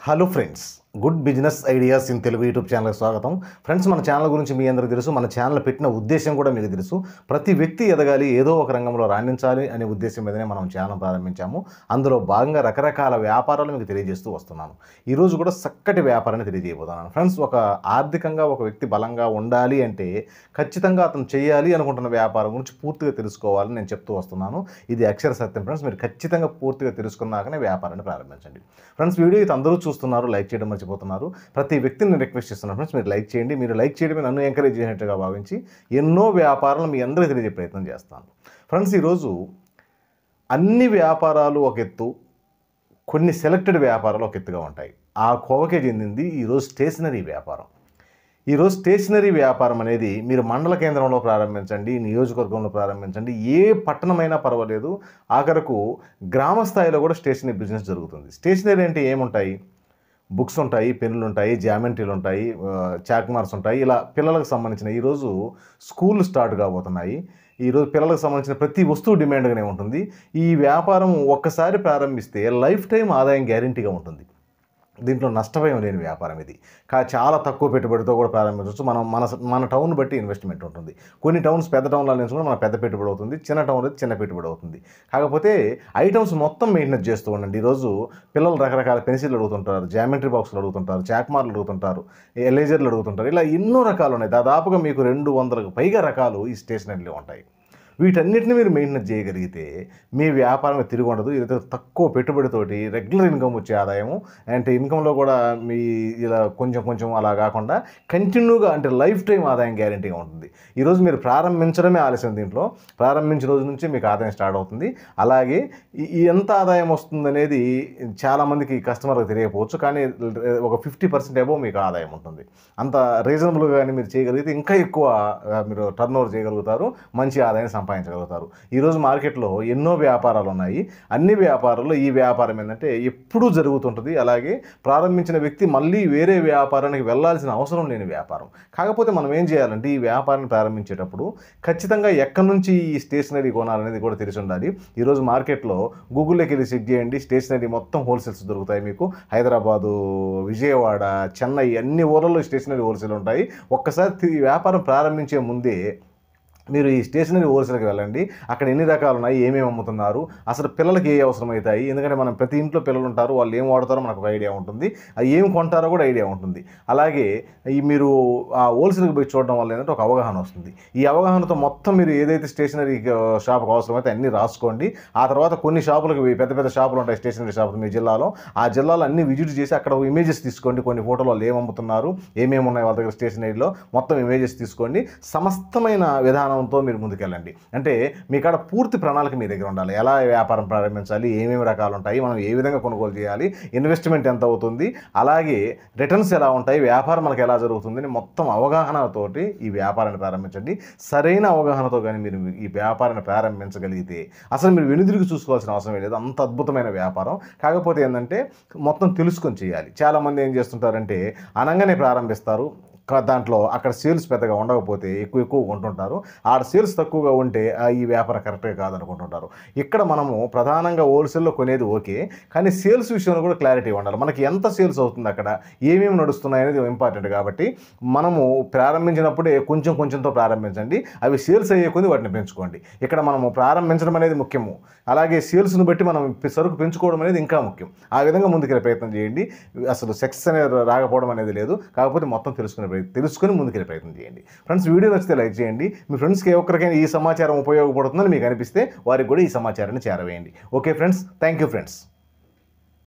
Hello friends, good business ideas in Telugu YouTube ఛానల్కి స్వాగతం. Friends, మన ఛానల్ గురించి మీ అందరికీ తెలుసు. మన ఛానల్ పెట్టిన ఉద్దేశం కూడా మీకు తెలుసు. ప్రతి వ్యక్తి ఎదగాలి, ఏదో ఒక రంగంలో రాణించాలి అనే ఉద్దేశం మీదనే మనం ఛానల్ ప్రారంభించాము. అందులో భాగంగా రకరకాల వ్యాపారాలు మీకు తెలియజేస్తూ వస్తున్నాను. ఈరోజు కూడా చక్కటి వ్యాపారాన్ని తెలియజేయబోతున్నాను. ఫ్రెండ్స్, ఒక ఆర్థికంగా ఒక వ్యక్తి బలంగా ఉండాలి అంటే ఖచ్చితంగా అతను చేయాలి అనుకుంటున్న వ్యాపారం గురించి పూర్తిగా తెలుసుకోవాలని నేను చెప్తూ వస్తున్నాను. ఇది అక్షర సత్యం ఫ్రెండ్స్. మీరు ఖచ్చితంగా పూర్తిగా తెలుసుకున్నాకనే వ్యాపారాన్ని ప్రారంభించండి. ఫ్రెండ్స్, వీడియో అయితే అందరూ చూస్తున్నారు, లైక్ చేయడం మర్చిపోతున్నారు. ప్రతి వ్యక్తిని నేను రిక్వెస్ట్ చేస్తున్నాను ఫ్రెండ్స్, మీరు లైక్ చేయండి. మీరు లైక్ చేయడమే నన్ను ఎంకరేజ్ చేసినట్టుగా భావించి ఎన్నో వ్యాపారాలు మీ అందరికీ తెలియజే ప్రయత్నం చేస్తాను. ఫ్రెండ్స్, ఈరోజు అన్ని వ్యాపారాలు ఒక ఎత్తు, కొన్ని సెలెక్టెడ్ వ్యాపారాలు ఒక ఎత్తుగా ఉంటాయి. ఆ కోవకే చెందింది ఈరోజు స్టేషనరీ వ్యాపారం. ఈరోజు స్టేషనరీ వ్యాపారం అనేది మీరు మండల కేంద్రంలో ప్రారంభించండి, నియోజకవర్గంలో ప్రారంభించండి, ఏ పట్టణమైనా పర్వాలేదు, ఆఖరకు గ్రామ స్థాయిలో కూడా స్టేషనరీ బిజినెస్ జరుగుతుంది. స్టేషనరీ అంటే ఏముంటాయి? బుక్స్ ఉంటాయి, పెన్నులు ఉంటాయి, జామెంట్రీలు ఉంటాయి, చాక్మార్స్ ఉంటాయి. ఇలా పిల్లలకు సంబంధించిన ఈరోజు స్కూళ్ళు స్టార్ట్ కాబోతున్నాయి. ఈరోజు పిల్లలకు సంబంధించిన ప్రతి వస్తువు డిమాండ్గానే ఉంటుంది. ఈ వ్యాపారం ఒక్కసారి ప్రారంభిస్తే లైఫ్ టైం ఆదాయం గ్యారంటీగా ఉంటుంది. దీంట్లో నష్టభయం లేని వ్యాపారం ఇది. చాలా తక్కువ పెట్టుబడితో కూడా ప్రారంభించవచ్చు. మన టౌన్ బట్టి ఇన్వెస్ట్మెంట్ ఉంటుంది. కొన్ని టౌన్స్ పెద్ద టౌన్లో నేర్చుకుంటే మన పెద్ద పెట్టుబడి అవుతుంది, చిన్న టౌన్లో చిన్న పెట్టుబడి అవుతుంది. కాకపోతే ఐటమ్స్ మొత్తం మెయింటెనెన్స్ చేస్తూ ఉండండి. ఈరోజు పిల్లలు రకరకాల పెన్సిల్ అడుగుతుంటారు, జామెట్రీ బాక్సులు అడుగుతుంటారు, చాక్మార్లు అడుగుతుంటారు, ఎలేజర్లు అడుగుతుంటారు. ఇలా ఎన్నో రకాలు ఉన్నాయి. దాదాపుగా మీకు 200కు పైగా రకాలు ఈ స్టేషనరీలో ఉంటాయి. వీటన్నిటిని మీరు మెయింటెనెన్స్ చేయగలిగితే మీ వ్యాపారం తిరిగి ఉండదు. ఇది తక్కువ పెట్టుబడితోటి రెగ్యులర్ ఇన్కమ్ వచ్చే ఆదాయము, అంటే ఇన్కంలో కూడా మీ ఇలా కొంచెం అలా కాకుండా కంటిన్యూగా, అంటే లైఫ్ టైం ఆదాయం గ్యారెంటీగా ఉంటుంది. ఈరోజు మీరు ప్రారంభించడమే ఆలస్యం. దీంట్లో ప్రారంభించిన రోజు నుంచి మీకు ఆదాయం స్టార్ట్ అవుతుంది. అలాగే ఎంత ఆదాయం వస్తుందనేది చాలామందికి కస్టమర్కి తెలియకపోవచ్చు, కానీ ఒక 50% అబోవ్ మీకు ఆదాయం ఉంటుంది. అంత రీజనబుల్గా కానీ మీరు చేయగలిగితే ఇంకా ఎక్కువ మీరు టర్న్ ఓవర్ చేయగలుగుతారు, మంచి ఆదాయం సంపాదించగలుగుతారు. ఈరోజు మార్కెట్లో ఎన్నో వ్యాపారాలు ఉన్నాయి. అన్ని వ్యాపారాల్లో ఈ వ్యాపారం ఏంటంటే ఎప్పుడూ జరుగుతుంటుంది. అలాగే ప్రారంభించిన వ్యక్తి మళ్ళీ వేరే వ్యాపారానికి వెళ్ళాల్సిన అవసరం లేని వ్యాపారం. కాకపోతే మనం ఏం చేయాలంటే ఈ వ్యాపారాన్ని ప్రారంభించేటప్పుడు ఖచ్చితంగా ఎక్కడి నుంచి ఈ స్టేషనరీ కొనాలనేది కూడా తెలిసి ఉండాలి. ఈరోజు మార్కెట్లో గూగుల్లోకి వెళ్ళి చెక్ చేయండి, స్టేషనరీ మొత్తం హోల్సేల్స్ దొరుకుతాయి మీకు. హైదరాబాదు, విజయవాడ, చెన్నై అన్ని ఊర్లలో స్టేషనరీ హోల్సేల్ ఉంటాయి. ఒక్కసారి ఈ వ్యాపారం ప్రారంభించే ముందే మీరు ఈ స్టేషనరీ హోల్సేల్కి వెళ్ళండి. అక్కడ ఎన్ని రకాలు ఉన్నాయి, ఏమేమి అమ్ముతున్నారు, అసలు పిల్లలకి ఏ అవసరం అవుతాయి. ఎందుకంటే మనం ప్రతి ఇంట్లో పిల్లలు ఉంటారు, వాళ్ళు ఏం వాడతారో మనకు ఒక ఐడియా ఉంటుంది, అది ఏం కొంటారో కూడా ఐడియా ఉంటుంది. అలాగే మీరు ఆ హోల్సేల్కి పోయి చూడడం వల్ల ఏంటంటే ఒక అవగాహన వస్తుంది. ఈ అవగాహనతో మొత్తం మీరు ఏదైతే స్టేషనరీ షాప్కి అవసరమైతే అన్నీ రాసుకోండి. ఆ తర్వాత కొన్ని షాపులకు పెద్ద పెద్ద షాపులు ఉంటాయి, స్టేషనరీ షాపులు మీ జిల్లాలో. ఆ జిల్లాలో అన్ని విజిట్ చేసి అక్కడ ఇమేజెస్ తీసుకోండి. కొన్ని ఫోటోలు వాళ్ళు ఏం అమ్ముతున్నారు, ఏమేమి ఉన్నాయి వాళ్ళ దగ్గర స్టేషనరీలో, మొత్తం ఇమేజెస్ తీసుకోండి. సమస్తమైన విధానంతో మీరు ముందుకెళ్ళండి. అంటే మీ కాడ పూర్తి ప్రణాళిక మీ దగ్గర ఉండాలి. ఎలా వ్యాపారం ప్రారంభించాలి, ఏమేమి రకాలు ఉంటాయి, మనం ఏ విధంగా కొనుగోలు చేయాలి, ఇన్వెస్ట్మెంట్ ఎంత అవుతుంది, అలాగే రిటర్న్స్ ఎలా ఉంటాయి, వ్యాపారం మనకు ఎలా జరుగుతుందని మొత్తం అవగాహనతోటి ఈ వ్యాపారాన్ని ప్రారంభించండి. సరైన అవగాహనతో కానీ మీరు ఈ వ్యాపారాన్ని ప్రారంభించగలిగితే అసలు మీరు వెనుదిరిగి చూసుకోవాల్సిన అవసరం లేదు. అంత అద్భుతమైన వ్యాపారం. కాకపోతే ఏంటంటే మొత్తం తెలుసుకొని చేయాలి. చాలామంది ఏం చేస్తుంటారంటే అనంగానే ప్రారంభిస్తారు. దాంట్లో అక్కడ సేల్స్ పెద్దగా ఉండకపోతే ఎక్కువ కొంటుంటారు. ఆడ సేల్స్ తక్కువగా ఉంటే ఈ వ్యాపారం కరెక్ట్గా కాదనుకుంటుంటారు. ఇక్కడ మనము ప్రధానంగా హోల్సేల్లో కొనేది ఓకే, కానీ సేల్స్ విషయంలో కూడా క్లారిటీ ఉండాలి. మనకి ఎంత సేల్స్ అవుతుంది, అక్కడ ఏమేమి నడుస్తున్నాయి అనేది ఇంపార్టెంట్. కాబట్టి మనము ప్రారంభించినప్పుడే కొంచెంతో ప్రారంభించండి. అవి సేల్స్ అయ్యే కొద్ది వాటిని పెంచుకోండి. ఇక్కడ మనము ప్రారంభించడం అనేది ముఖ్యము, అలాగే సేల్స్ను బట్టి మనం సరుకు పెంచుకోవడం అనేది ఇంకా ముఖ్యం. ఆ విధంగా ముందుకెళ్ళే ప్రయత్నం చేయండి. అసలు సక్సెస్ అనేది రాకపోవడం అనేది లేదు. కాకపోతే మొత్తం తెలుసుకొని ముందుకెళ్ళే ప్రయత్నం చేయండి. ఫ్రెండ్స్, వీడియో నచ్చితే లైక్ చేయండి. మీ ఫ్రెండ్స్కి ఏ ఒక్కరికైనా ఈ సమాచారం ఉపయోగపడుతుందని మీకు అనిపిస్తే వారికి కూడా ఈ సమాచారాన్ని చేరవేయండి. Okay friends, thank you friends.